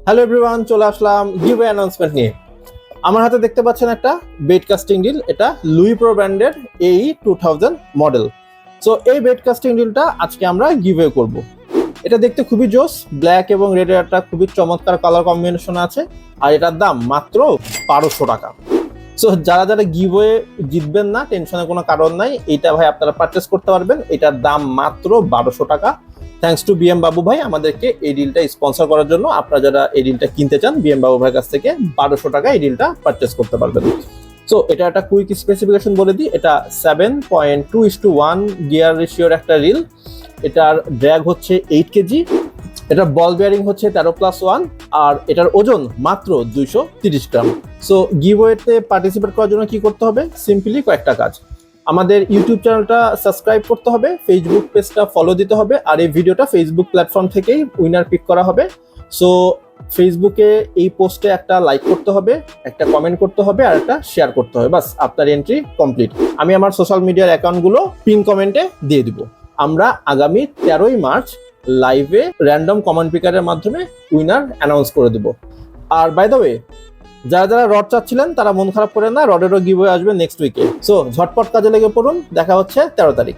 Hello everyone, চলে আসলাম giveaway announcement নিয়ে। আমার হাতে দেখতে পাচ্ছেন একটা বেড কাস্টিং ডিল। এটা লুই প্রো ব্র্যান্ডের AE 2000 মডেল। সো এই বেড কাস্টিং ডিলটা আজকে আমরা গিভওয়ে করব। এটা দেখতে খুবই জোস, ব্ল্যাক এবং রেড এর একটা খুবই চমৎকার কালার কম্বিনেশন আছে, আর এটার দাম মাত্র 1200 টাকা। সো যারা যারা গিভওয়ে জিতবেন না, টেনশনের কোনো কারণ নাই, এটা ভাই আপনারা পারচেস করতে পারবেন। এটার দাম মাত্র 1200 টাকা। থ্যাঙ্কস টু বিএম বাবু ভাই আমাদেরকে এই ডিলটা স্পন্সর করার জন্য। আপনারা যারা এই ডিলটা কিনতে চান, বিএম বাবু ভাইয়ের কাছ থেকে 1200 টাকা এই ডিলটা পারচেস করতে পারবেন। সো এটা একটা কুইক স্পেসিফিকেশন বলে দিই। এটা 7.2:1 গিয়ার রেশিওর একটা রিল। এটার ড্র্যাগ হচ্ছে 8 কেজি। এটার বল বেয়ারিং হচ্ছে 13+1, আর এটার ওজন মাত্র 230 গ্রাম। সো গিভওয়েতে পার্টিসিপেট করার জন্য কি করতে হবে? সিম্পলি কয়েকটা কাজ। আমাদের ইউটিউব চ্যানেলটা সাবস্ক্রাইব করতে হবে, ফেসবুক পেজটা ফলো দিতে হবে, আর এই ভিডিওটা ফেসবুক প্ল্যাটফর্ম থেকেই উইনার পিক করা হবে। সো ফেসবুকে এই পোস্টে একটা লাইক করতে হবে, একটা কমেন্ট করতে হবে, আর একটা শেয়ার করতে হবে। বাস, আপনার এন্ট্রি কমপ্লিট। আমি আমার সোশ্যাল মিডিয়ার অ্যাকাউন্টগুলো পিন কমেন্টে দিয়ে দিব। আমরা আগামী 13ই মার্চ লাইভে র্যান্ডম কমেন্ট পিকারের মাধ্যমে উইনার অ্যানাউন্স করে দেব। আর বাই দ্য ওয়ে, যারা যারা রড চাচ্ছিলেন তারা মন খারাপ করে না, রডেরও গিভওয়ে আসবে নেক্সট উইকে। সো ঝটপট কাজে লেগে পড়ুন। দেখা হচ্ছে 13 তারিখ।